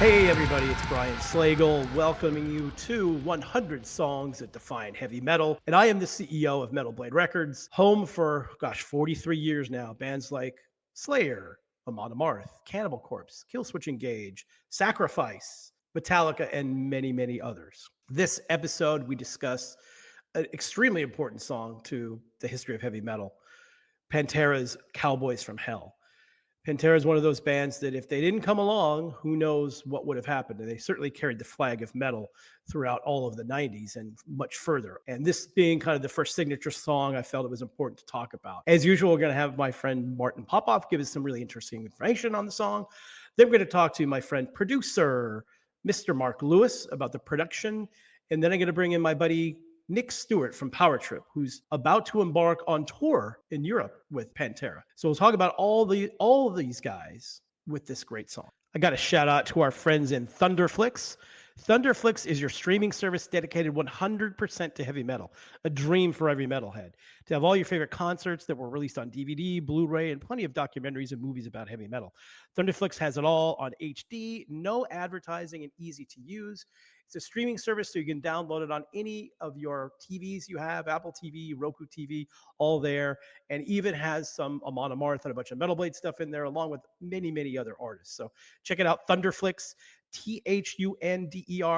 Hey everybody, it's Brian Slagel welcoming you to 100 Songs That Define Heavy Metal. And I am the CEO of Metal Blade Records, home for, 43 years now. Bands like Slayer, Amon Amarth, Cannibal Corpse, Killswitch Engage, Sacrifice, Metallica, and many, many others. This episode, we discuss an extremely important song to the history of heavy metal, Pantera's Cowboys From Hell. Pantera is one of those bands that if they didn't come along, who knows what would have happened. And they certainly carried the flag of metal throughout all of the 90s and much further. And this being kind of the first signature song, I felt it was important to talk about. As usual, we're going to have my friend Martin Popoff give us some really interesting information on the song. Then we're going to talk to my friend producer, Mr. Mark Lewis, about the production. And then I'm going to bring in my buddy Nick Stewart from Power Trip, who's about to embark on tour in Europe with Pantera. So we'll talk about all of these guys with this great song. I got a shout out to our friends in Thunderflix. Thunderflix is your streaming service dedicated 100% to heavy metal, a dream for every metalhead. To have all your favorite concerts that were released on DVD, Blu-ray, and plenty of documentaries and movies about heavy metal. Thunderflix has it all on HD, no advertising, and easy to use. It's a streaming service, so you can download it on any of your TVs you have, Apple TV, Roku TV, all there, and even has some Amon Amarth and a bunch of Metal Blade stuff in there, along with many, many other artists. So check it out, Thunderflix, Thunderflix.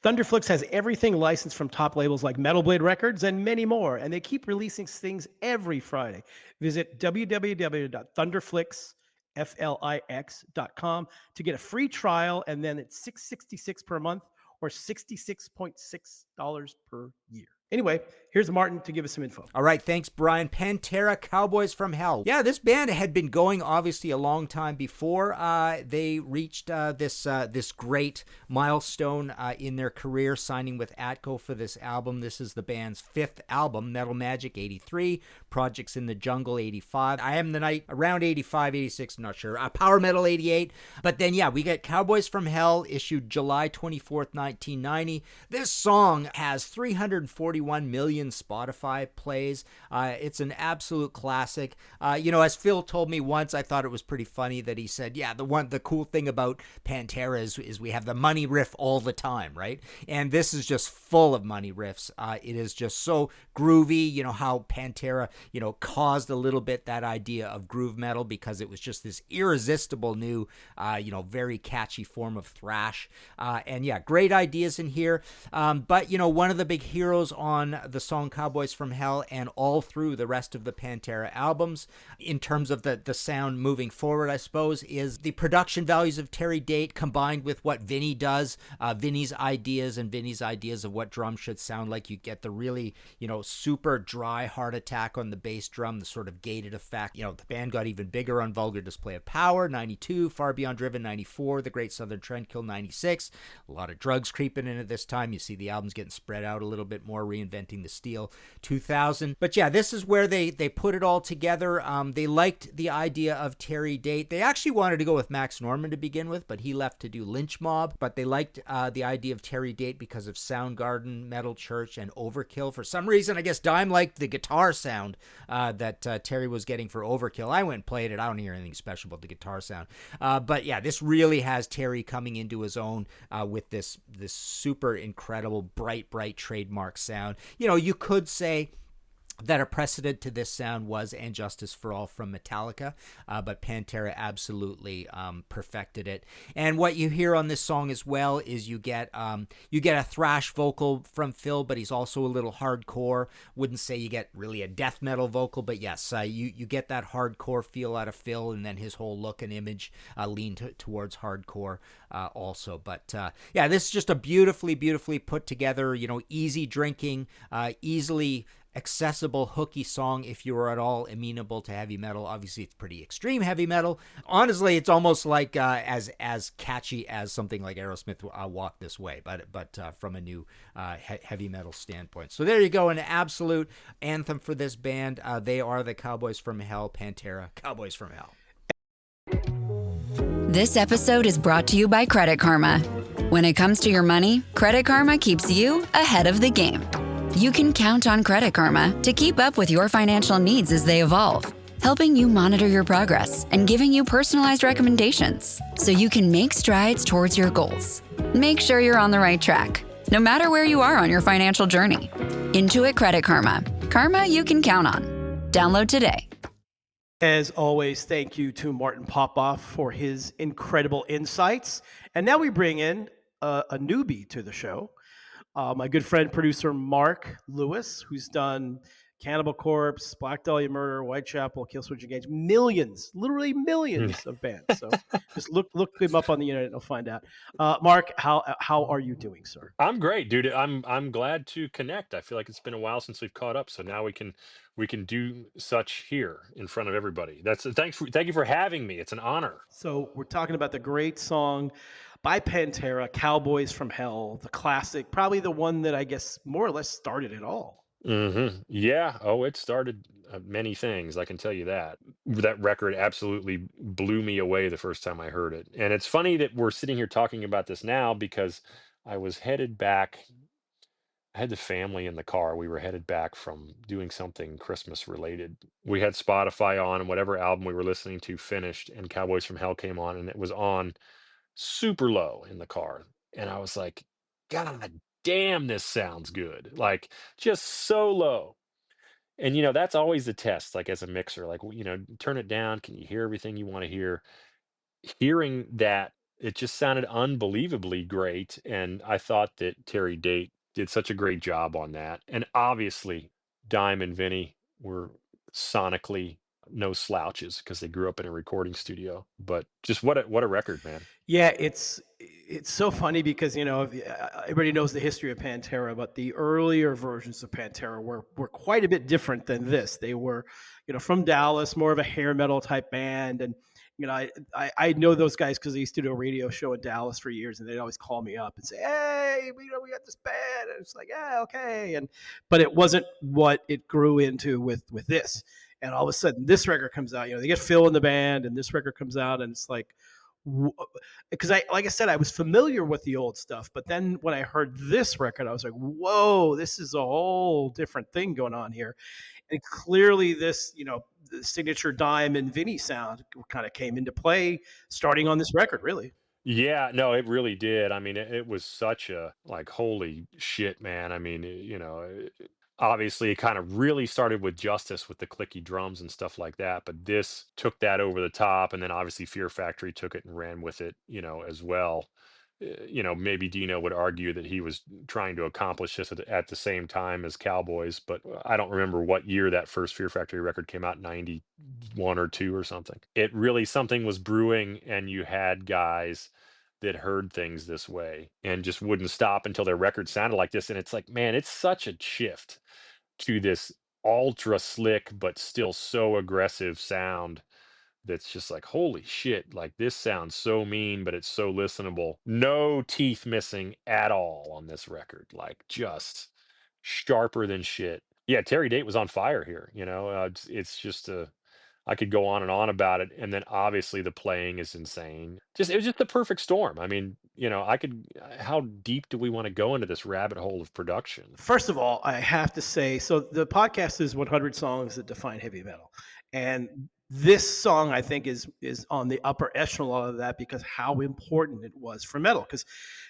Thunderflix has everything licensed from top labels like Metal Blade Records and many more, and they keep releasing things every Friday. Visit www.thunderflix.com to get a free trial, and then it's $666 per month or $66.6 per year. Anyway, here's Martin to give us some info. All right, thanks, Brian. Pantera, Cowboys From Hell. Yeah, this band had been going obviously a long time before they reached this great milestone in their career, signing with Atco for this album. This is the band's fifth album, Metal Magic 83, Projects in the Jungle 85, I Am the Night around 85, 86, I'm not sure, Power Metal 88. But then, yeah, we get Cowboys From Hell, issued July 24th, 1990. This song has 341 million Spotify plays. It's an absolute classic. As Phil told me once, I thought it was pretty funny that he said, yeah, the cool thing about Pantera is we have the money riff all the time, right? And this is just full of money riffs. It is just so groovy. You know how Pantera, caused a little bit that idea of groove metal because it was just this irresistible new, very catchy form of thrash. And yeah, great ideas in here. But one of the big heroes on the song Cowboys From Hell and all through the rest of the Pantera albums, in terms of the sound moving forward, I suppose, is the production values of Terry Date combined with what Vinny does, Vinny's ideas of what drums should sound like. You get the really, super dry heart attack on the bass drum, the sort of gated effect. The band got even bigger on Vulgar Display of Power, 92, Far Beyond Driven, 94, The Great Southern Trendkill, 96. A lot of drugs creeping in at this time. You see the albums getting spread out a little bit more, Reinventing the Steel, 2000. But yeah, this is where they put it all together. They liked the idea of Terry Date. They actually wanted to go with Max Norman to begin with, but he left to do Lynch Mob. But they liked the idea of Terry Date because of Soundgarden, Metal Church, and Overkill. For some reason, I guess Dime liked the guitar sound that Terry was getting for Overkill. I went and played it. I don't hear anything special about the guitar sound. But yeah, this really has Terry coming into his own with this super incredible, bright trademark sound. You could say that a precedent to this sound was And Justice for All from Metallica, but Pantera absolutely perfected it. And what you hear on this song as well is you get a thrash vocal from Phil, but he's also a little hardcore. Wouldn't say you get really a death metal vocal, but yes, you get that hardcore feel out of Phil, and then his whole look and image lean towards hardcore also. But yeah, this is just a beautifully put together, easy drinking, easily accessible, hooky song if you are at all amenable to heavy metal. Obviously, it's pretty extreme heavy metal. Honestly, it's almost like as catchy as something like Aerosmith Walk This Way, but from a new heavy metal standpoint. So there you go, an absolute anthem for this band. They are the Cowboys From Hell, Pantera, Cowboys From Hell. This episode is brought to you by Credit Karma. When it comes to your money, Credit Karma keeps you ahead of the game. You can count on Credit Karma to keep up with your financial needs as they evolve. helping you monitor your progress and giving you personalized recommendations so you can make strides towards your goals. Make sure you're on the right track, no matter where you are on your financial journey. Intuit Credit Karma. Karma you can count on. Download today. As always, thank you to Martin Popoff for his incredible insights. And now we bring in a newbie to the show, my good friend, producer Mark Lewis, who's done Cannibal Corpse, Black Dahlia Murder, Whitechapel, Killswitch Engage, millions, literally Mm. millions of bands. So just look him up on the internet and you'll find out. Mark, how are you doing, sir? I'm great, dude. I'm glad to connect. I feel like it's been a while since we've caught up, so now we can do such here in front of everybody. Thank you for having me. It's an honor. So we're talking about the great song by Pantera, "Cowboys from Hell," the classic, probably the one that I guess more or less started it all. Yeah. Oh, it started many things. I can tell you that. That record absolutely blew me away the first time I heard it. And it's funny that we're sitting here talking about this now because I was headed back. I had the family in the car. We were headed back from doing something Christmas related. We had Spotify on, and whatever album we were listening to finished, and Cowboys from Hell came on, and it was on super low in the car. And I was like, God damn, this sounds good. Like, just so low. And, that's always the test, like as a mixer, like, turn it down. Can you hear everything you want to hear? Hearing that, it just sounded unbelievably great, and I thought that Terry Date did such a great job on that. And obviously, Dime and Vinny were sonically no slouches because they grew up in a recording studio. But just what a record, man. Yeah, it's so funny because everybody knows the history of Pantera, but the earlier versions of Pantera were quite a bit different than this. They were, from Dallas, more of a hair metal type band, and I know those guys because they used to do a radio show in Dallas for years, and they'd always call me up and say, "Hey, we got this band," and it's like, "Yeah, okay," but it wasn't what it grew into with this. And all of a sudden, this record comes out. They get Phil in the band, and this record comes out, and it's like, because like I said, I was familiar with the old stuff, but then when I heard this record, I was like, whoa, this is a whole different thing going on here. And clearly this, the signature Dime and Vinny sound kind of came into play starting on this record, really. Yeah, no, it really did. I mean, it was such a like, holy shit, man. I mean, obviously it kind of really started with Justice with the clicky drums and stuff like that, but this took that over the top, and then obviously Fear Factory took it and ran with it, as well. Maybe Dino would argue that he was trying to accomplish this at the same time as Cowboys, but I don't remember what year that first Fear Factory record came out, 91 or 2 or something. It really, something was brewing, and you had guys that heard things this way and just wouldn't stop until their record sounded like this. And it's like, man, it's such a shift to this ultra slick but still so aggressive sound that's just like, holy shit, like this sounds so mean, but it's so listenable. No teeth missing at all on this record. Like, just sharper than shit. Yeah, Terry Date was on fire here. It's just I could go on and on about it, and then obviously the playing is insane. It was just the perfect storm. I mean, I could. How deep do we want to go into this rabbit hole of production? First of all, I have to say, so the podcast is 100 songs that define heavy metal, and this song I think is on the upper echelon of that because how important it was for metal. Because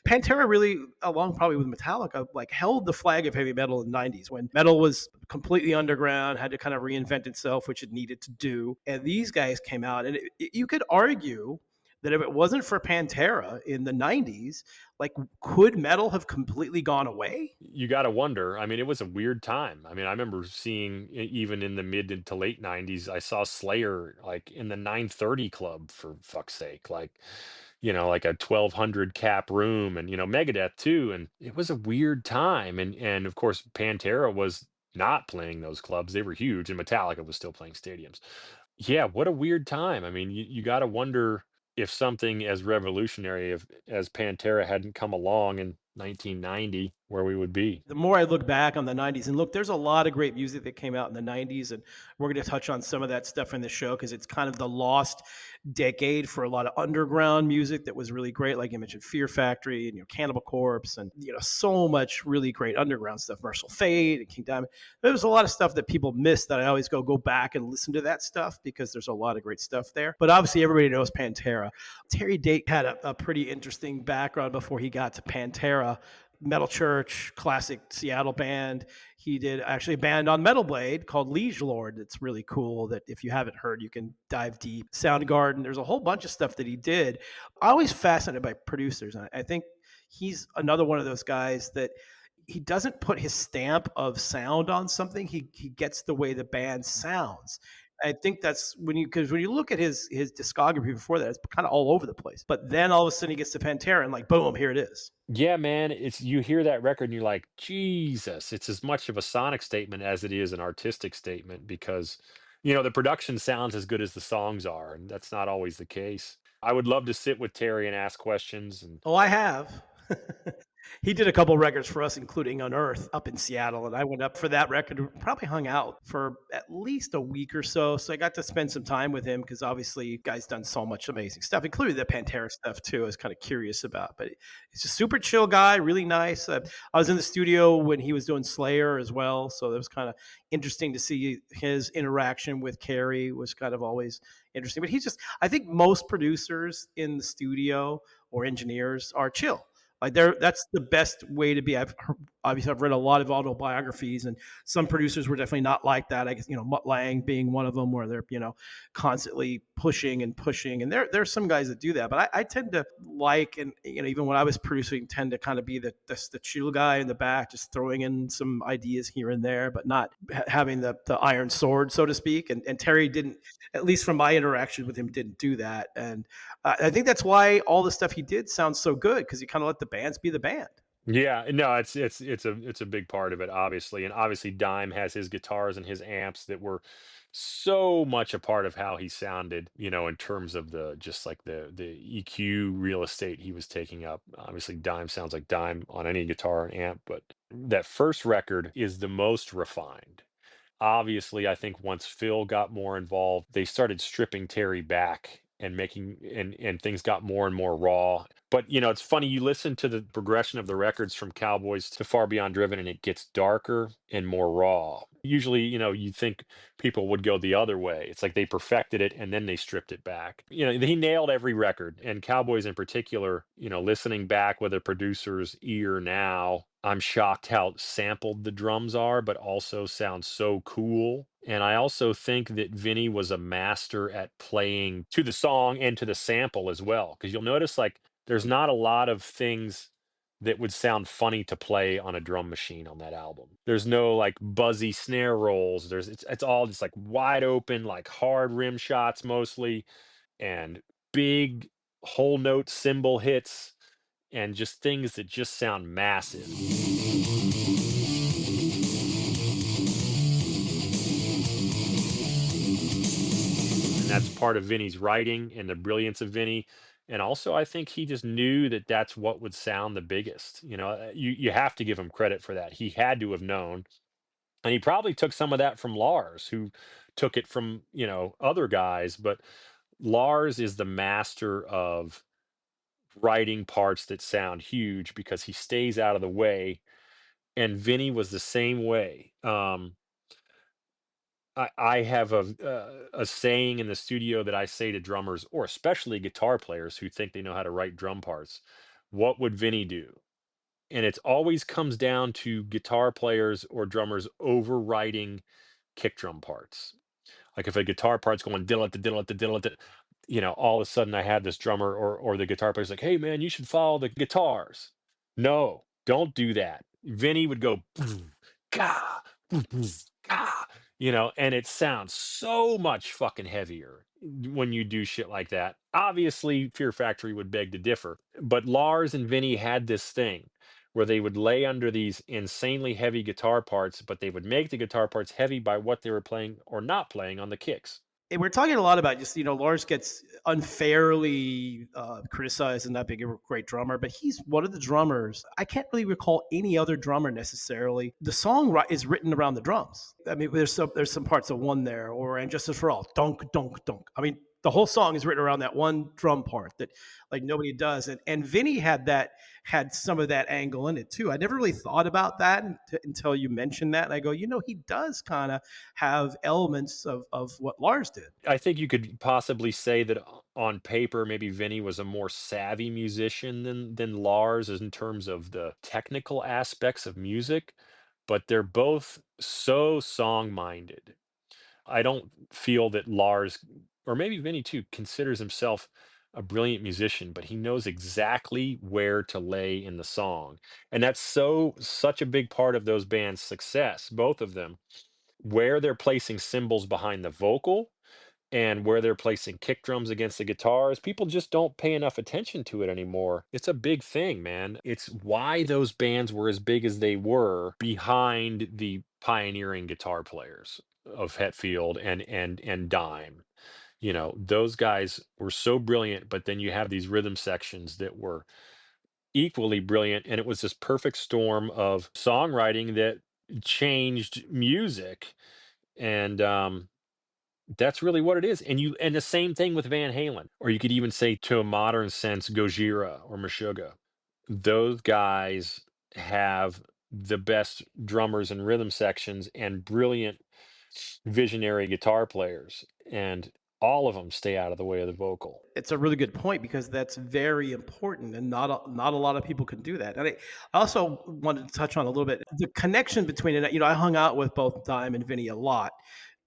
Pantera really, along probably with Metallica, like held the flag of heavy metal in the 90s when metal was completely underground, had to kind of reinvent itself, which it needed to do. And these guys came out, and you could argue that if it wasn't for Pantera in the 90s, like, could metal have completely gone away? You got to wonder. I mean, it was a weird time. I mean, I remember seeing even in the mid to late 90s, I saw Slayer like in the 930 club, for fuck's sake. Like, like a 1200 cap room, and Megadeth too, and it was a weird time. And of course Pantera was not playing those clubs. They were huge, and Metallica was still playing stadiums. Yeah, what a weird time. I mean, you got to wonder if something as revolutionary as Pantera hadn't come along in 1990, where we would be. The more I look back on the 90s, and look, there's a lot of great music that came out in the 90s, and we're going to touch on some of that stuff in the show because it's kind of the lost decade for a lot of underground music that was really great. Like you mentioned, Fear Factory and Cannibal Corpse, and so much really great underground stuff. Merciful Fate and King Diamond. There was a lot of stuff that people missed that I always go back and listen to that stuff because there's a lot of great stuff there. But obviously, everybody knows Pantera. Terry Date had a pretty interesting background before he got to Pantera. Metal Church, classic Seattle band. He did actually a band on Metal Blade called Liege Lord. That's really cool. That if you haven't heard, you can dive deep. Soundgarden. There's a whole bunch of stuff that he did. I always fascinated by producers. And I think he's another one of those guys that he doesn't put his stamp of sound on something. He gets the way the band sounds. I think that's because when you look at his discography before that, it's kind of all over the place. But then all of a sudden he gets to Pantera and like boom, here it is. Yeah, man, it's you hear that record and you're like, Jesus, it's as much of a sonic statement as it is an artistic statement because, the production sounds as good as the songs are, and that's not always the case. I would love to sit with Terry and ask questions and Oh, I have. He did a couple records for us, including Unearth up in Seattle, and I went up for that record. Probably hung out for at least a week or so. So I got to spend some time with him because obviously, guy's done so much amazing stuff, including the Pantera stuff too. I was kind of curious about, but he's a super chill guy, really nice. I was in the studio when he was doing Slayer as well, so it was kind of interesting to see his interaction with Carrie. Was kind of always interesting. But I think most producers in the studio or engineers are chill. Like that's the best way to be. Obviously I've read a lot of autobiographies, and some producers were definitely not like that. I guess Mutt Lang being one of them, where they're constantly pushing and pushing. And there's some guys that do that, but I tend to like, and even when I was producing, tend to kind of be the chill guy in the back, just throwing in some ideas here and there, but not having the iron sword, so to speak. And Terry didn't, at least from my interaction with him, didn't do that. And I think that's why all the stuff he did sounds so good, because he kind of let the bands be the band. yeah, no, it's a big part of it, obviously, and obviously Dime has his guitars and his amps that were so much a part of how he sounded, in terms of the just like the EQ real estate he was taking up. Obviously, Dime sounds like Dime on any guitar and amp, but that first record is the most refined. Obviously, I think once Phil got more involved, they started stripping Terry back and making and things got more and more raw. But it's funny, you listen to the progression of the records from Cowboys to Far Beyond Driven and it gets darker and more raw. Usually, you think people would go the other way. It's like they perfected it and then they stripped it back. He nailed every record, and Cowboys in particular, listening back with a producer's ear now, I'm shocked how sampled the drums are, but also sound so cool. And I also think that Vinny was a master at playing to the song and to the sample as well. Because you'll notice like there's not a lot of things that would sound funny to play on a drum machine on that album. There's no like buzzy snare rolls. It's all just like wide open, like hard rim shots mostly, and big whole note cymbal hits and just things that just sound massive. And that's part of Vinny's writing and the brilliance of Vinny. And also, I think he just knew that that's what would sound the biggest. You have to give him credit for that. He had to have known, and he probably took some of that from Lars, who took it from other guys. But Lars is the master of writing parts that sound huge because he stays out of the way, and Vinny was the same way. I have a saying in the studio that I say to drummers, or especially guitar players who think they know how to write drum parts. What would Vinny do? And it always comes down to guitar players or drummers overwriting kick drum parts. Like if a guitar part's going diddle it, diddle it, diddle it, all of a sudden I have this drummer or the guitar player's like, "Hey man, you should follow the guitars." No, don't do that. Vinny would go, "Gah, gah," and it sounds so much fucking heavier when you do shit like that. Obviously, Fear Factory would beg to differ, but Lars and Vinny had this thing where they would lay under these insanely heavy guitar parts, but they would make the guitar parts heavy by what they were playing or not playing on the kicks. And we're talking a lot about just, Lars gets unfairly criticized and not being a great drummer, but he's one of the drummers. I can't really recall any other drummer necessarily. The song is written around the drums. I mean, there's some parts of One There or And Justice for All, dunk, dunk, dunk. I mean, the whole song is written around that one drum part that like nobody does. And Vinny had some of that angle in it too. I never really thought about that until you mentioned that. And I go, he does kind of have elements of what Lars did. I think you could possibly say that on paper, maybe Vinny was a more savvy musician than Lars in terms of the technical aspects of music, but they're both so song-minded. I don't feel that Lars, or maybe Vinny too, considers himself a brilliant musician, but he knows exactly where to lay in the song. And that's such a big part of those bands' success, both of them, where they're placing cymbals behind the vocal and where they're placing kick drums against the guitars. People just don't pay enough attention to it anymore. It's a big thing, man. It's why those bands were as big as they were behind the pioneering guitar players of Hetfield and Dime. Those guys were so brilliant, but then you have these rhythm sections that were equally brilliant, and it was this perfect storm of songwriting that changed music. And that's really what it is. And the same thing with Van Halen, or you could even say to a modern sense, Gojira or Meshuggah. Those guys have the best drummers and rhythm sections and brilliant visionary guitar players, and all of them stay out of the way of the vocal. It's a really good point because that's very important, and not a lot of people can do that. And I also wanted to touch on a little bit the connection between it. I hung out with both Dime and Vinny a lot,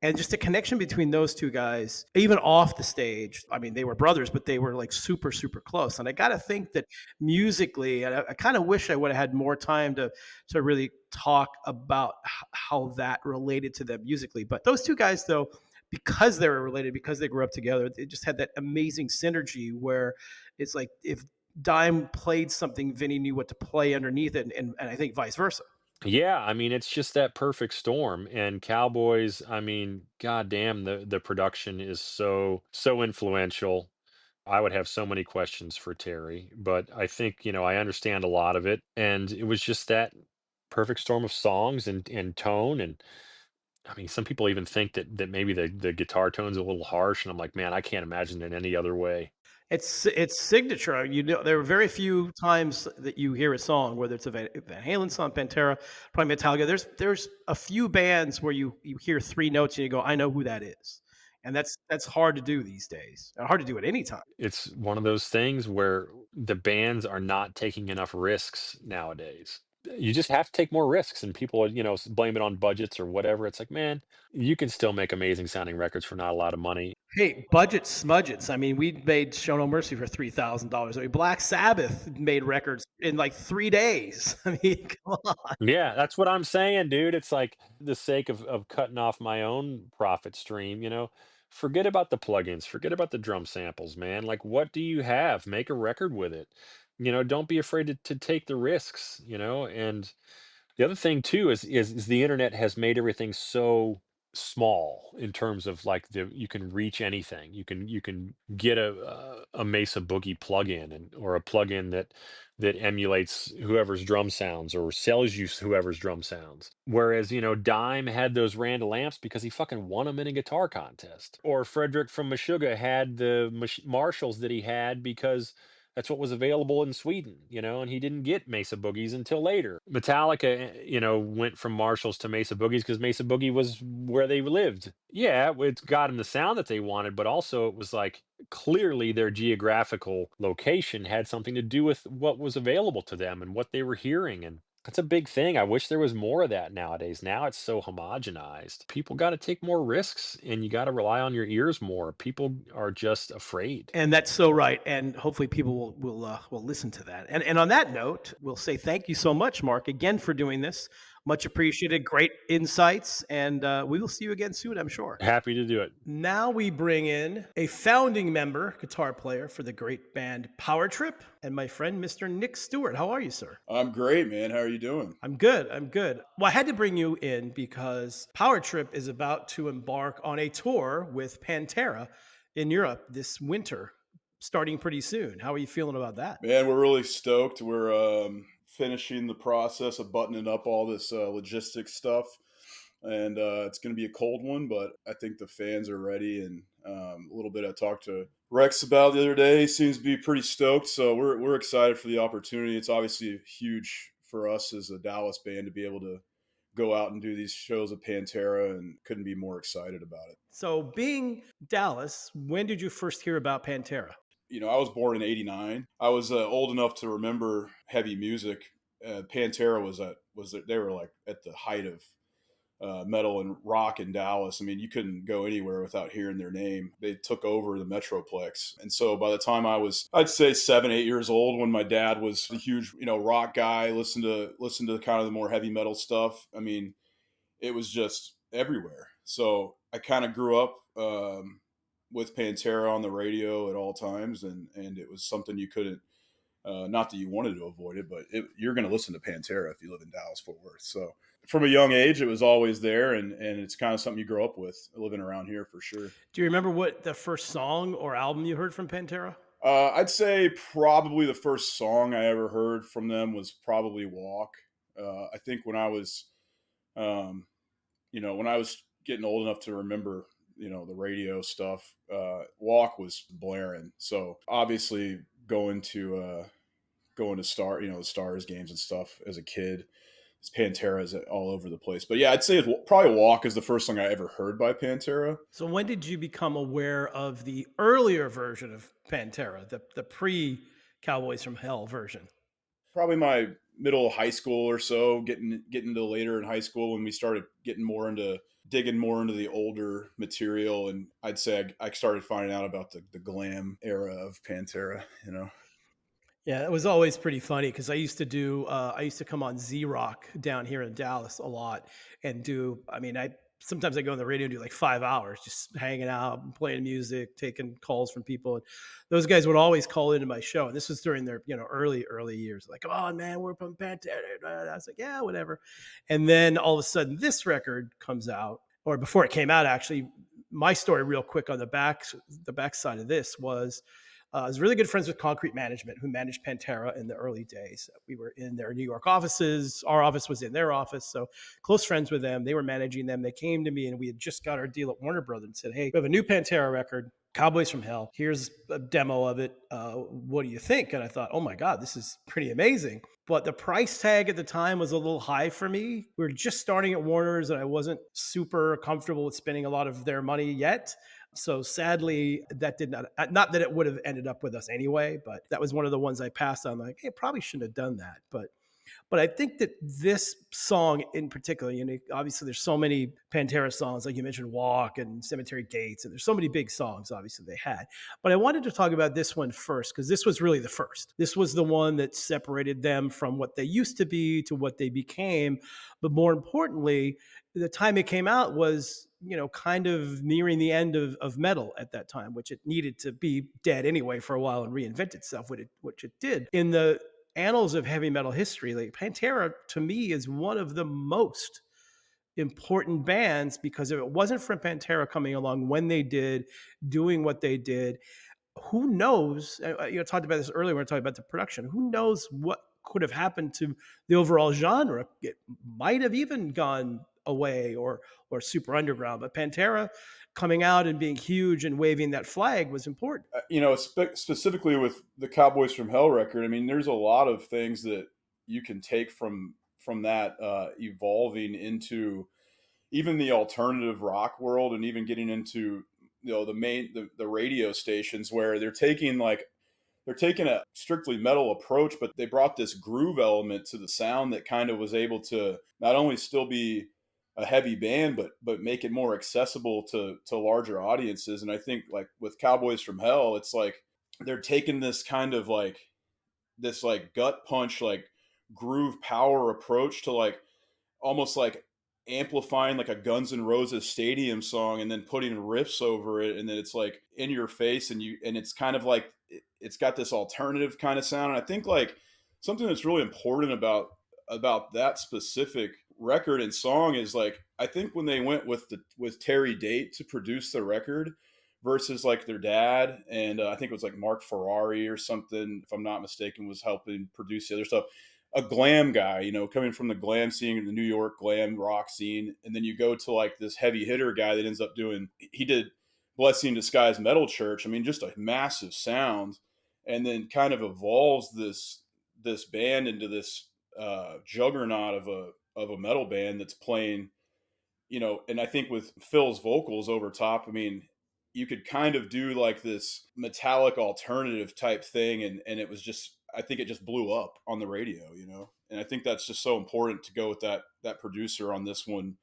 and just the connection between those two guys, even off the stage. I mean, they were brothers, but they were like super, super close. And I got to think that musically, and I kind of wish I would have had more time to really talk about how that related to them musically. But those two guys, though, because they were related, because they grew up together, they just had that amazing synergy where it's like if Dime played something, Vinny knew what to play underneath it, and I think vice versa. Yeah, I mean, it's just that perfect storm. And Cowboys, I mean, goddamn, the production is so influential. I would have so many questions for Terry, but I think, I understand a lot of it. And it was just that perfect storm of songs and tone. And I mean, some people even think that maybe the guitar tone's a little harsh. And I'm like, man, I can't imagine it any other way. It's signature. There are very few times that you hear a song, whether it's a Van Halen song, Pantera, probably Metallica. There's a few bands where you hear three notes and you go, I know who that is, and that's hard to do these days. Hard to do at any time. It's one of those things where the bands are not taking enough risks nowadays. You just have to take more risks, and people, blame it on budgets or whatever. It's like, man, you can still make amazing sounding records for not a lot of money. Hey, budget smudgets. I mean, we made Show No Mercy for $3,000. I mean, Black Sabbath made records in like 3 days. I mean, come on. Yeah, that's what I'm saying, dude. It's like the sake of cutting off my own profit stream, forget about the plugins, forget about the drum samples, man. Like, what do you have? Make a record with it. Don't be afraid to take the risks, and the other thing too is the internet has made everything so small in terms of like you can reach anything. You can get a Mesa Boogie plugin or a plugin that emulates whoever's drum sounds or sells you whoever's drum sounds. Whereas, Dime had those Randall amps because he fucking won them in a guitar contest. Or Frederick from Meshuggah had the Marshalls that he had because that's what was available in Sweden, and he didn't get Mesa Boogies until later. Metallica, went from Marshalls to Mesa Boogies because Mesa Boogie was where they lived. Yeah, it got them the sound that they wanted, but also it was like clearly their geographical location had something to do with what was available to them and what they were hearing. And that's a big thing. I wish there was more of that nowadays. Now it's so homogenized. People got to take more risks and you got to rely on your ears more. People are just afraid. And that's so right. And hopefully people will listen to that. And on that note, we'll say thank you so much, Mark, again for doing this. Much appreciated. Great insights. And we will see you again soon, I'm sure. Happy to do it. Now we bring in a founding member, guitar player for the great band Power Trip, and my friend, Mr. Nick Stewart. How are you, sir? I'm great, man. How are you doing? I'm good. I'm good. Well, I had to bring you in because Power Trip is about to embark on a tour with Pantera in Europe this winter, starting pretty soon. How are you feeling about that? Man, we're really stoked. We're finishing the process of buttoning up all this logistics stuff. And it's going to be a cold one, but I think the fans are ready. And a little bit I talked to Rex about the other day. He seems to be pretty stoked. So we're excited for the opportunity. It's obviously huge for us as a Dallas band to be able to go out and do these shows with Pantera, and couldn't be more excited about it. So, being Dallas, when did you first hear about Pantera? I was born in '89. I was old enough to remember heavy music. Pantera they were like at the height of metal and rock in Dallas. I mean, you couldn't go anywhere without hearing their name. They took over the Metroplex. And so by the time I was, I'd say 7, 8 years old, when my dad was a huge, rock guy, listened to kind of the more heavy metal stuff. I mean, it was just everywhere. So I kind of grew up with Pantera on the radio at all times. And it was something you couldn't, not that you wanted to avoid it, but you're going to listen to Pantera if you live in Dallas, Fort Worth. So from a young age, it was always there, and it's kind of something you grow up with living around here for sure. Do you remember what the first song or album you heard from Pantera? I'd say probably the first song I ever heard from them was probably Walk. I think when I was, when I was getting old enough to remember, the radio stuff, Walk was blaring. So obviously going to the Stars games and stuff as a kid. Pantera is all over the place. But yeah, I'd say probably Walk is the first song I ever heard by Pantera. So when did you become aware of the earlier version of Pantera, the pre Cowboys from Hell version? Probably my middle of high school or so, getting into later in high school when we started digging more into the older material. And I'd say I started finding out about the glam era of Pantera, Yeah, it was always pretty funny because I used to come on Z Rock down here in Dallas a lot and sometimes I go on the radio and do like 5 hours just hanging out and playing music, taking calls from people. And those guys would always call into my show. And this was during their, early years. Like, come on, man, we're from Pantera. I was like, yeah, whatever. And then all of a sudden this record comes out, or before it came out, actually. My story real quick on the back side of this was I was really good friends with Concrete Management, who managed Pantera in the early days. We were in their New York offices. Our office was in their office. So close friends with them. They were managing them. They came to me, and we had just got our deal at Warner Brothers and said, hey, we have a new Pantera record, Cowboys from Hell. Here's a demo of it. What do you think? And I thought, oh my God, this is pretty amazing. But the price tag at the time was a little high for me. We were just starting at Warner's, and I wasn't super comfortable with spending a lot of their money yet. So sadly, that did not that it would have ended up with us anyway, but that was one of the ones I passed on. Like, hey, probably shouldn't have done that. But I think that this song in particular, obviously there's so many Pantera songs, like you mentioned, Walk and Cemetery Gates, and there's so many big songs, obviously, they had. But I wanted to talk about this one first, because this was really the first. This was the one that separated them from what they used to be to what they became. But more importantly, the time it came out was, kind of nearing the end of metal at that time, which it needed to be dead anyway for a while and reinvent itself, which it did. In the annals of heavy metal history, like Pantera to me is one of the most important bands, because if it wasn't for Pantera coming along when they did, doing what they did, who knows? Talked about this earlier when we were talking about the production. Who knows what could have happened to the overall genre? It might have even gone away or super underground. But Pantera coming out and being huge and waving that flag was important. Specifically with the Cowboys from Hell record, I mean, there's a lot of things that you can take from that evolving into even the alternative rock world, and even getting into the radio stations, where they're taking a strictly metal approach, but they brought this groove element to the sound that kind of was able to not only still be a heavy band, but make it more accessible to larger audiences. And I think like with Cowboys from Hell, it's like they're taking this kind of this gut punch, like groove power approach to like almost like amplifying like a Guns N' Roses stadium song and then putting riffs over it, and then it's like in your face, and it's kind of like it's got this alternative kind of sound. And I think like something that's really important about that specific record and song is like I think when they went with Terry Date to produce the record versus like their dad, and I think it was like Mark Ferrari or something, if I'm not mistaken, was helping produce the other stuff. A glam guy, you know, coming from the glam scene, the New York glam rock scene, and then you go to like this heavy hitter guy that ends up doing. He did Blessing in Disguise Metal Church. I mean, just a massive sound, and then kind of evolves this band into this juggernaut of a metal band that's playing, you know. And I think with Phil's vocals over top, I mean, you could kind of do like this metallic alternative type thing, and it was just, I think it just blew up on the radio, you know. And I think that's just so important to go with that producer on this one,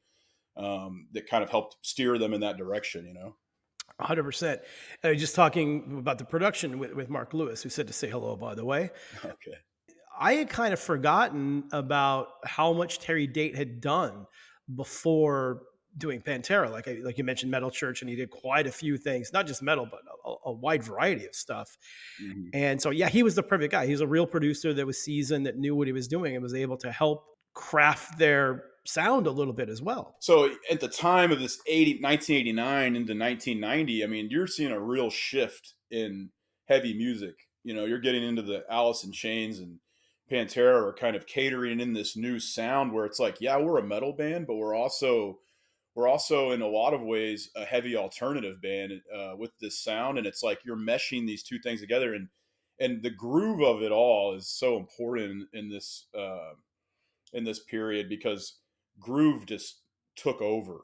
that kind of helped steer them in that direction, you know. 100%. Just talking about the production with Mark Lewis, who said to say hello, by the way. Okay. I had kind of forgotten about how much Terry Date had done before doing Pantera. Like you mentioned, Metal Church, and he did quite a few things, not just metal, but a wide variety of stuff. Mhm. And so, yeah, he was the perfect guy. He was a real producer that was seasoned, that knew what he was doing, and was able to help craft their sound a little bit as well. So at the time of this 1989 into 1990, I mean, you're seeing a real shift in heavy music. You know, you're getting into the Alice in Chains and Pantera are kind of catering in this new sound where it's like, yeah, we're a metal band, but we're also in a lot of ways a heavy alternative band with this sound, and it's like you're meshing these two things together, and the groove of it all is so important in this period because groove just took over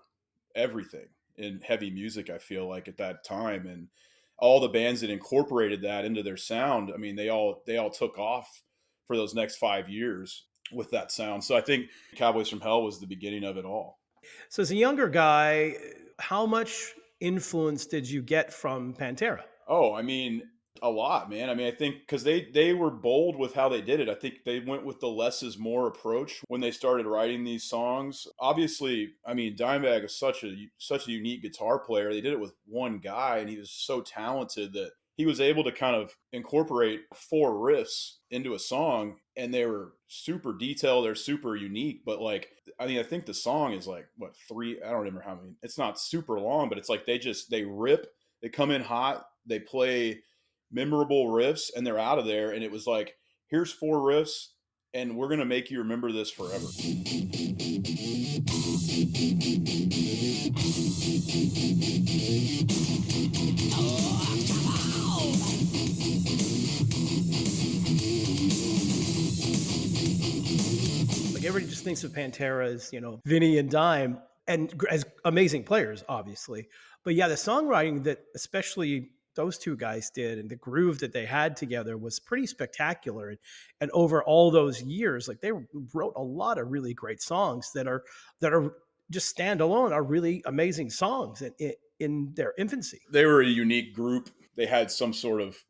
everything in heavy music. I feel like at that time, and all the bands that incorporated that into their sound, I mean, they all took off for those next 5 years with that sound. So I think Cowboys from Hell was the beginning of it all. So, as a younger guy, how much influence did you get from Pantera? Oh, I mean, a lot, man. I mean, I think because they were bold with how they did it. I think they went with the less is more approach when they started writing these songs. Obviously, I mean, Dimebag is such a unique guitar player. They did it with one guy, and he was so talented that he was able to kind of incorporate four riffs into a song, and they were super detailed. They're super unique, but like, I mean, I think the song is like what, three? I don't remember how many. It's not super long, but it's like they rip. They come in hot. They play memorable riffs, and they're out of there. And it was like, here's four riffs, and we're gonna make you remember this forever. Like, everybody just thinks of Pantera as, Vinny and Dime, and as amazing players, obviously. But yeah, the songwriting that especially those two guys did, and the groove that they had together, was pretty spectacular. And over all those years, like, they wrote a lot of really great songs that are just standalone, are really amazing songs in their infancy. They were a unique group. They had some sort of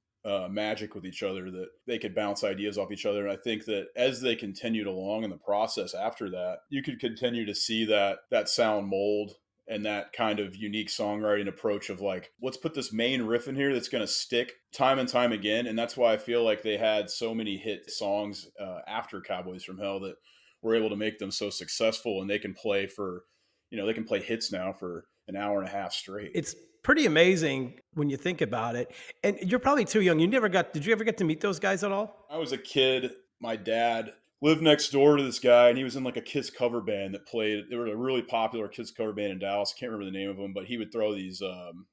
magic with each other that they could bounce ideas off each other. And I think that as they continued along in the process after that, you could continue to see that sound mold and that kind of unique songwriting approach of like, let's put this main riff in here that's going to stick time and time again. And that's why I feel like they had so many hit songs after Cowboys from Hell that were able to make them so successful, and they can play they can play hits now for an hour and a half straight. It's pretty amazing when you think about it. And you're probably too young. Did you ever get to meet those guys at all? I was a kid. My dad lived next door to this guy, and he was in like a Kiss cover band that played. They were a really popular Kiss cover band in Dallas. I can't remember the name of them, but he would throw these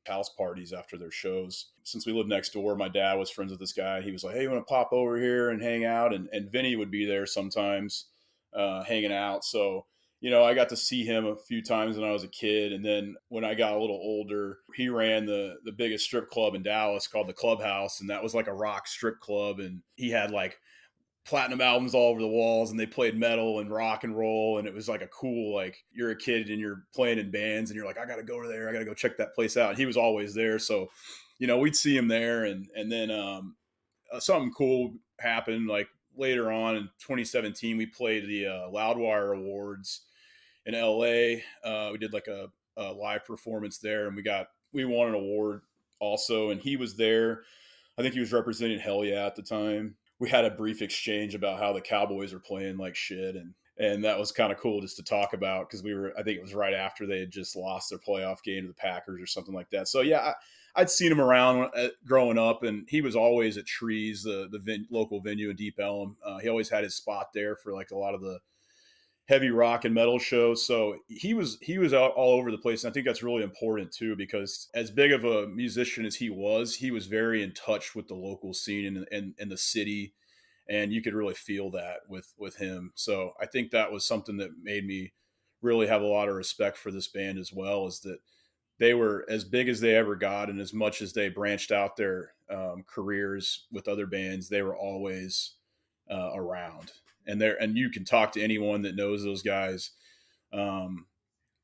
house parties after their shows. Since we lived next door, my dad was friends with this guy. He was like, "Hey, you want to pop over here and hang out?" And Vinny would be there sometimes hanging out. So, I got to see him a few times when I was a kid. And then when I got a little older, he ran the biggest strip club in Dallas called the Clubhouse. And that was like a rock strip club. And he had like platinum albums all over the walls, and they played metal and rock and roll. And it was like a cool, like, you're a kid and you're playing in bands and you're like, I got to go over there. I got to go check that place out. And he was always there. So, we'd see him there. And then something cool happened. Like later on in 2017, we played the Loudwire Awards in LA. We did like a live performance there, and we won an award also. And he was there. I think he was representing Hell Yeah at the time. We had a brief exchange about how the Cowboys are playing like shit, and that was kind of cool just to talk about because I think it was right after they had just lost their playoff game to the Packers or something like that. So yeah, I'd seen him around growing up, and he was always at Trees, the local venue in Deep Ellum. He always had his spot there for like a lot of the heavy rock and metal shows. So he was out all over the place. And I think that's really important too, because as big of a musician as he was very in touch with the local scene and the city. And you could really feel that with him. So I think that was something that made me really have a lot of respect for this band as well, is that they were as big as they ever got. And as much as they branched out their careers with other bands, they were always around. And you can talk to anyone that knows those guys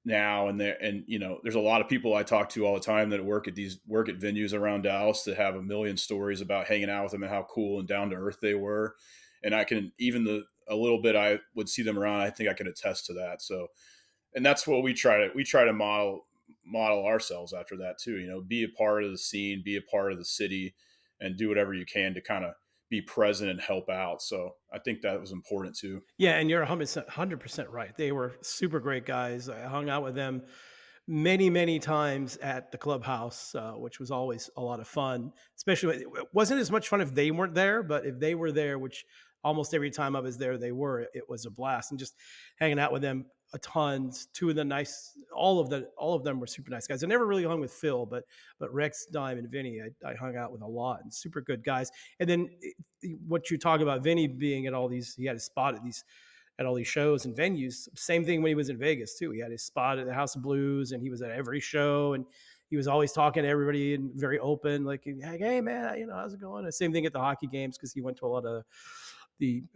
now, and there's a lot of people I talk to all the time that work at venues around Dallas that have a million stories about hanging out with them and how cool and down to earth they were. And I can a little bit I would see them around, I think I can attest to that. So, and that's what we try to model ourselves after that too. Be a part of the scene, be a part of the city, and do whatever you can to kind of be present and help out. So I think that was important too. Yeah, and you're 100% right. They were super great guys. I hung out with them many, many times at the clubhouse, which was always a lot of fun. Especially, it wasn't as much fun if they weren't there, but if they were there, which almost every time I was there, they were. It was a blast, and just hanging out with them a ton. Two of the nice, all of them were super nice guys. I never really hung with Phil, but Rex, Dime, and Vinny, I hung out with a lot, and super good guys. And then what you talk about Vinny being at all these, he had a spot at all these shows and venues. Same thing when he was in Vegas too. He had his spot at the House of Blues, and he was at every show, and he was always talking to everybody and very open, like, hey man, how's it going? And same thing at the hockey games, because he went to a lot of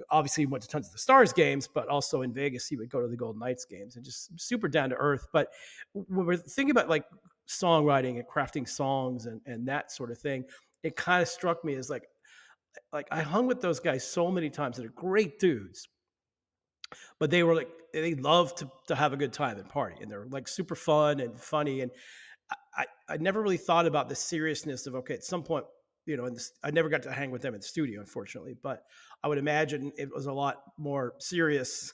obviously he went to tons of the Stars games, but also in Vegas he would go to the Golden Knights games, and just super down to earth. But when we're thinking about like songwriting and crafting songs and that sort of thing, it kind of struck me as like I hung with those guys so many times. They're great dudes, but they were like, they love to have a good time and party, and they're like super fun and funny. And I never really thought about the seriousness of, okay, at some point, I never got to hang with them in the studio, unfortunately, but I would imagine it was a lot more serious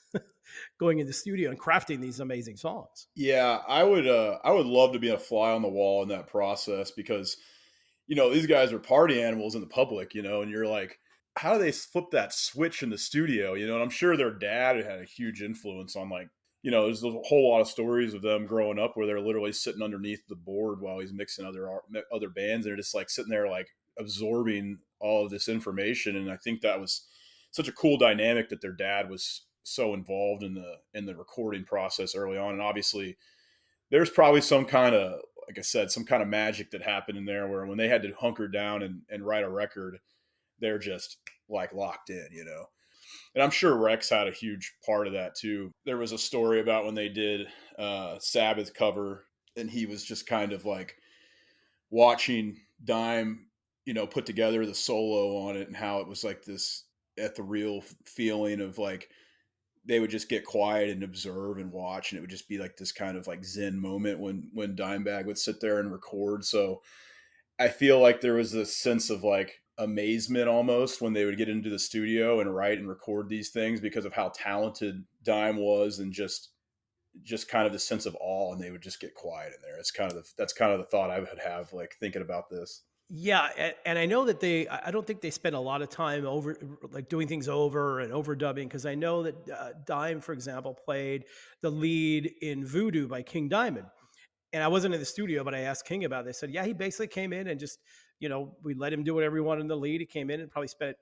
going in the studio and crafting these amazing songs. Yeah, I would love to be a fly on the wall in that process, because these guys are party animals in the public, and you're like, how do they flip that switch in the studio? And I'm sure their dad had a huge influence on, like, there's a whole lot of stories of them growing up where they're literally sitting underneath the board while he's mixing other bands. They're just like sitting there, like absorbing all of this information. And I think that was such a cool dynamic that their dad was so involved in the recording process early on. And obviously there's probably some kind of, like I said, some kind of magic that happened in there where when they had to hunker down and write a record, they're just like locked in. And I'm sure Rex had a huge part of that too. There was a story about when they did Sabbath cover, and he was just kind of like watching Dime, put together the solo on it, and how it was like this ethereal feeling of like they would just get quiet and observe and watch, and it would just be like this kind of like Zen moment when Dimebag would sit there and record. So I feel like there was this sense of like amazement almost when they would get into the studio and write and record these things, because of how talented Dime was, and just kind of the sense of awe, and they would just get quiet in there. That's kind of the thought I would have, like, thinking about this. Yeah, and I know that I don't think they spend a lot of time over, like, doing things over and overdubbing, because I know that Dime, for example, played the lead in Voodoo by King Diamond. And I wasn't in the studio, but I asked King about it. They said, yeah, he basically came in and just, we let him do whatever he wanted in the lead. He came in and probably spent,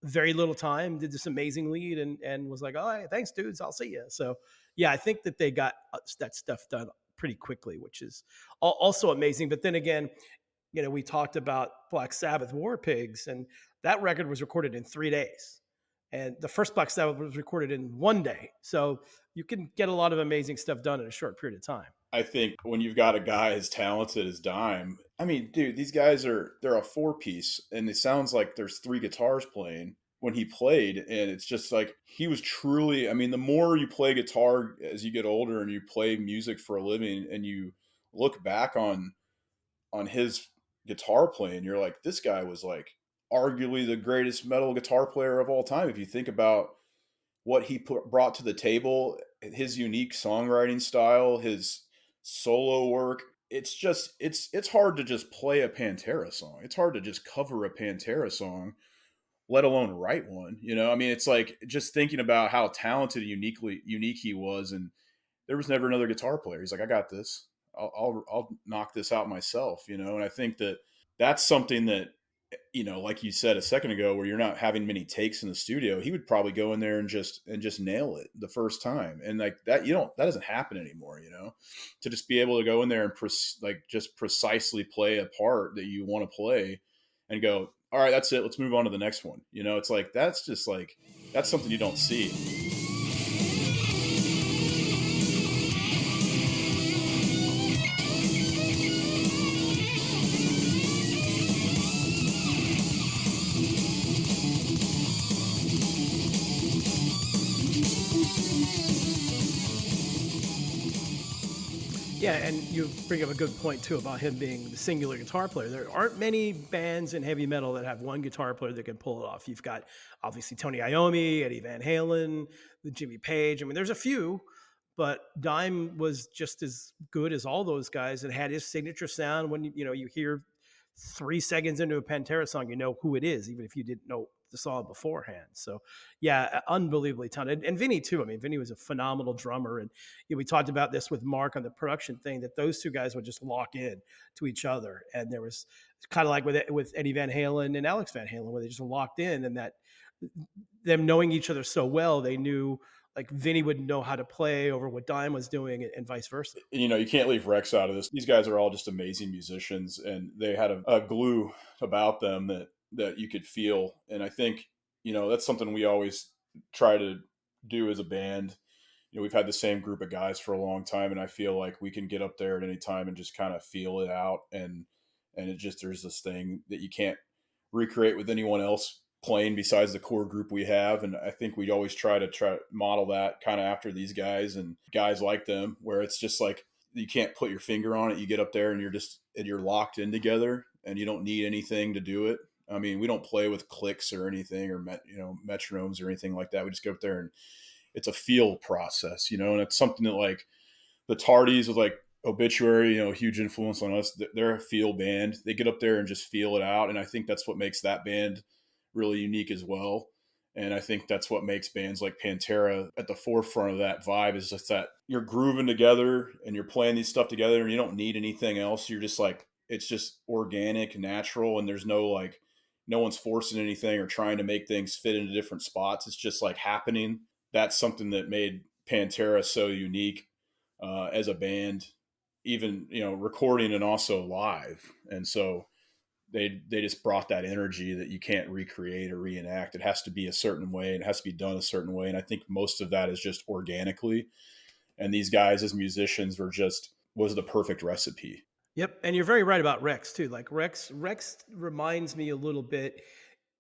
very little time, did this amazing lead, and was like, oh, hey, thanks, dudes, I'll see you. So, yeah, I think that they got that stuff done pretty quickly, which is also amazing. But then again, we talked about Black Sabbath War Pigs, and that record was recorded in 3 days. And the first Black Sabbath was recorded in 1 day. So you can get a lot of amazing stuff done in a short period of time. I think when you've got a guy as talented as Dime, I mean, dude, these guys they're a four piece, and it sounds like there's three guitars playing, when he played. And it's just like, he was truly, I mean, the more you play guitar as you get older and you play music for a living and you look back on his guitar playing, you're like, this guy was like arguably the greatest metal guitar player of all time. If you think about what he brought to the table, his unique songwriting style, his solo work, it's just, it's hard to just play a Pantera song. It's hard to just cover a Pantera song, let alone write one. You know, I mean, it's like just thinking about how talented and unique he was, and there was never another guitar player. He's like, I got this. I'll knock this out myself. You know, and I think that that's something that, you know, like you said a second ago, where you're not having many takes in the studio, he would probably go in there and just nail it the first time. And like that, that doesn't happen anymore, you know, to just be able to go in there and just precisely play a part that you want to play and go, all right, that's it. Let's move on to the next one. You know, it's like, that's just like, that's something you don't see. Yeah, and you bring up a good point too about him being the singular guitar player. There aren't many bands in heavy metal that have one guitar player that can pull it off. You've got obviously Tony Iommi, Eddie Van Halen, the Jimmy Page. I mean, there's a few, but Dime was just as good as all those guys and had his signature sound. When you hear 3 seconds into a Pantera song, you know who it is, even if you didn't know the song beforehand. So yeah, unbelievably talented. And Vinny too. I mean, Vinny was a phenomenal drummer. And we talked about this with Mark on the production thing, that those two guys would just lock in to each other. And there was kind of like with Eddie Van Halen and Alex Van Halen, where they just locked in, and that them knowing each other so well, they knew like Vinny would know how to play over what Dime was doing and vice versa. You know, you can't leave Rex out of this. These guys are all just amazing musicians, and they had a glue about them that you could feel. And I think, that's something we always try to do as a band. We've had the same group of guys for a long time, and I feel like we can get up there at any time and just kind of feel it out. And it just, there's this thing that you can't recreate with anyone else playing besides the core group we have. And I think we always try to model that kind of after these guys and guys like them, where it's just like, you can't put your finger on it. You get up there and you're locked in together, and you don't need anything to do it. I mean, we don't play with clicks or anything, or metronomes or anything like that. We just go up there and it's a feel process, and it's something that, like, the Tardis with like Obituary, huge influence on us. They're a feel band. They get up there and just feel it out. And I think that's what makes that band really unique as well. And I think that's what makes bands like Pantera at the forefront of that vibe, is just that you're grooving together and you're playing these stuff together, and you don't need anything else. You're just like, it's just organic, natural. And there's no one's forcing anything or trying to make things fit into different spots. It's just like happening. That's something that made Pantera so unique as a band, even, recording and also live. And so they just brought that energy that you can't recreate or reenact. It has to be a certain way, and it has to be done a certain way. And I think most of that is just organically. And these guys as musicians was the perfect recipe. Yep, and you're very right about Rex too. Like Rex reminds me a little bit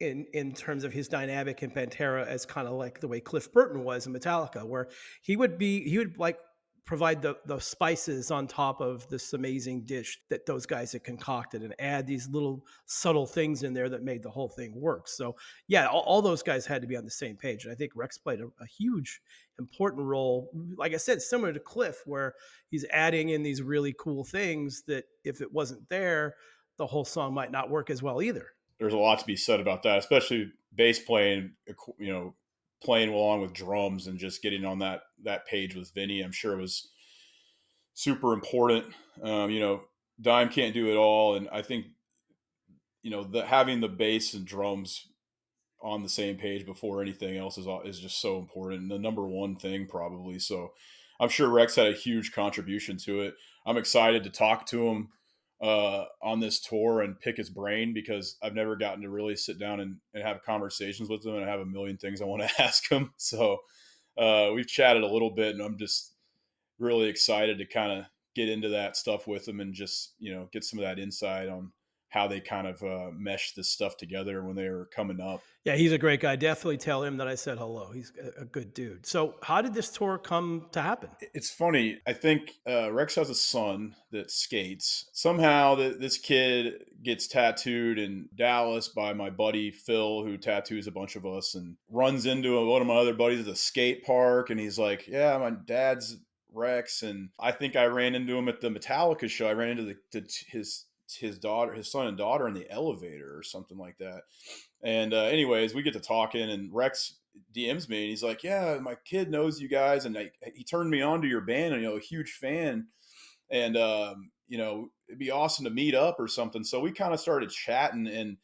in terms of his dynamic in Pantera as kind of like the way Cliff Burton was in Metallica, where he would like provide the spices on top of this amazing dish that those guys had concocted, and add these little subtle things in there that made the whole thing work. So yeah, all those guys had to be on the same page. And I think Rex played a huge, important role. Like I said, similar to Cliff, where he's adding in these really cool things that if it wasn't there, the whole song might not work as well either. There's a lot to be said about that, especially bass playing, playing along with drums and just getting on that page with Vinny. I'm sure it was super important. Dime can't do it all. And I think, having the bass and drums on the same page before anything else is just so important. The number one thing probably. So I'm sure Rex had a huge contribution to it. I'm excited to talk to him on this tour and pick his brain, because I've never gotten to really sit down and have conversations with him, and I have a million things I want to ask him. So we've chatted a little bit, and I'm just really excited to kind of get into that stuff with him and just, get some of that insight on how they kind of meshed this stuff together when they were coming up. Yeah, he's a great guy. Definitely tell him that I said hello. He's a good dude. So, how did this tour come to happen? It's funny. I think Rex has a son that skates. Somehow, this kid gets tattooed in Dallas by my buddy Phil, who tattoos a bunch of us, and runs into one of my other buddies at the skate park. And he's like, "Yeah, my dad's Rex." And I think I ran into him at the Metallica show. I ran into his daughter, his son and daughter, in the elevator or something like that. And anyways, we get to talking, and Rex DMs me, and he's like, "Yeah, my kid knows you guys, and he turned me on to your band, and a huge fan, and it'd be awesome to meet up or something." So we kind of started chatting, and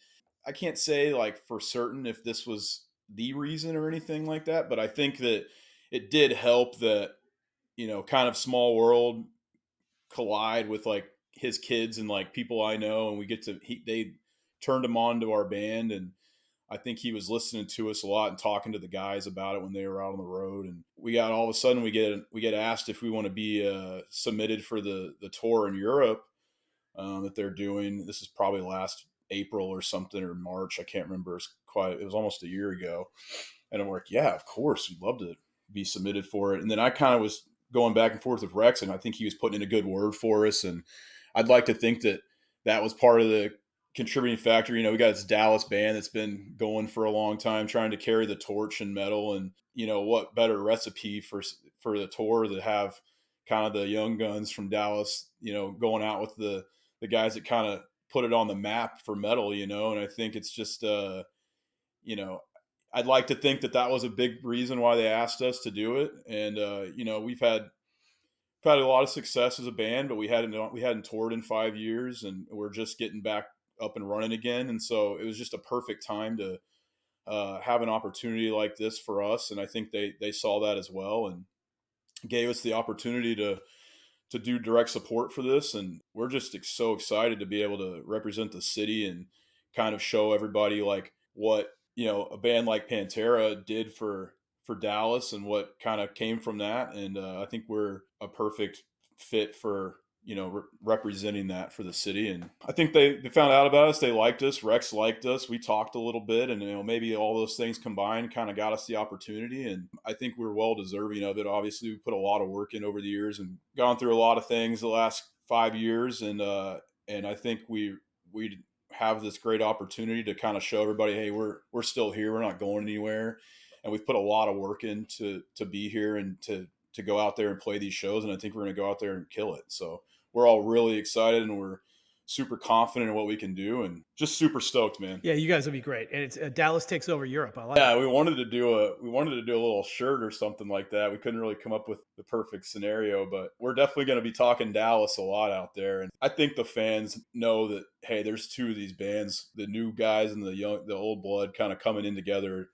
I can't say like for certain if this was the reason or anything like that, but I think that it did help that kind of small world collide with like his kids and like people I know, and we get to they turned him on to our band, and I think he was listening to us a lot and talking to the guys about it when they were out on the road. And we got all of a sudden we get asked if we want to be submitted for the tour in Europe that they're doing. This is probably last April or something, or March. I can't remember. It was almost a year ago. And I'm like, yeah, of course, we'd love to be submitted for it. And then I kind of was going back and forth with Rex, and I think he was putting in a good word for us. And I'd like to think that was part of the contributing factor. We got this Dallas band that's been going for a long time, trying to carry the torch in metal, and what better recipe for the tour to have kind of the young guns from Dallas, going out with the guys that kind of put it on the map for metal, and I think it's just I'd like to think that was a big reason why they asked us to do it. And we've had a lot of success as a band, but we hadn't toured in 5 years, and we're just getting back up and running again. And so it was just a perfect time to have an opportunity like this for us. And I think they saw that as well and gave us the opportunity to do direct support for this. And we're just so excited to be able to represent the city and kind of show everybody like what, a band like Pantera did for Dallas and what kind of came from that. And I think we're a perfect fit for representing that for the city. And I think they found out about us. They liked us. Rex liked us. We talked a little bit, and maybe all those things combined kind of got us the opportunity. And I think we're well deserving of it. Obviously, we put a lot of work in over the years and gone through a lot of things the last 5 years. And I think we have this great opportunity to kind of show everybody, hey, we're still here. We're not going anywhere. And we've put a lot of work in to be here and to go out there and play these shows. And I think we're going to go out there and kill it. So we're all really excited, and we're super confident in what we can do, and just super stoked, man. Yeah, you guys will be great. And it's Dallas takes over Europe. I like it. We wanted to do a little shirt or something like that. We couldn't really come up with the perfect scenario, but we're definitely going to be talking Dallas a lot out there. And I think the fans know that, hey, there's two of these bands, the new guys and the old blood kind of coming in together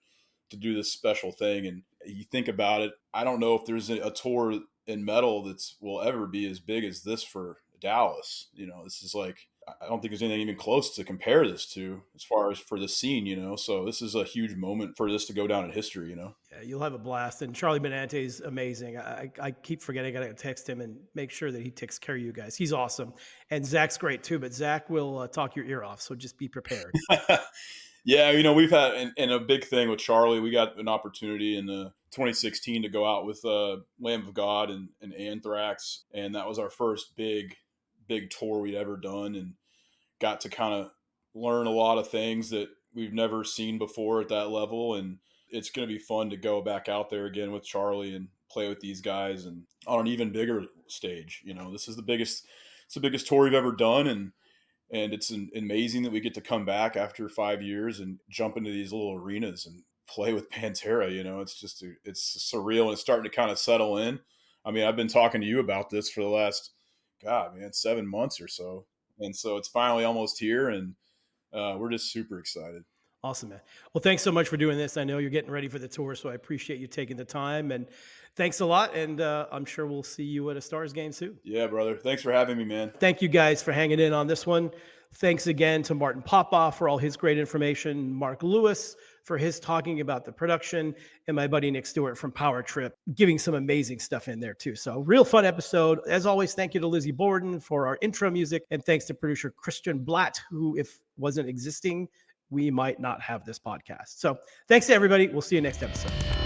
to do this special thing. And you think about it, I don't know if there's a tour in metal will ever be as big as this for Dallas. This is like, I don't think there's anything even close to compare this to as far as for the scene, so this is a huge moment for this to go down in history. Yeah, you'll have a blast. And Charlie Benante is amazing. I keep forgetting, I gotta text him and make sure that he takes care of you guys. He's awesome. And Zach's great too, but Zach will talk your ear off, so just be prepared. Yeah, we've had, and a big thing with Charlie, we got an opportunity in 2016 to go out with Lamb of God and Anthrax, and that was our first big tour we'd ever done, and got to kind of learn a lot of things that we've never seen before at that level. And it's going to be fun to go back out there again with Charlie and play with these guys and on an even bigger stage. This is it's the biggest tour we've ever done, and it's amazing that we get to come back after 5 years and jump into these little arenas and play with Pantera. It's surreal, and it's starting to kind of settle in. I mean, I've been talking to you about this for the last, 7 months or so. And so it's finally almost here, and we're just super excited. Awesome, man. Well, thanks so much for doing this. I know you're getting ready for the tour, so I appreciate you taking the time, and thanks a lot. And I'm sure we'll see you at a Stars game soon. Yeah, brother. Thanks for having me, man. Thank you guys for hanging in on this one. Thanks again to Martin Popoff for all his great information, Mark Lewis for his talking about the production, and my buddy Nick Stewart from Power Trip giving some amazing stuff in there too. So real fun episode. As always, thank you to Lizzie Borden for our intro music, and thanks to producer Christian Blatt, who, if wasn't existing, we might not have this podcast. So thanks to everybody. We'll see you next episode.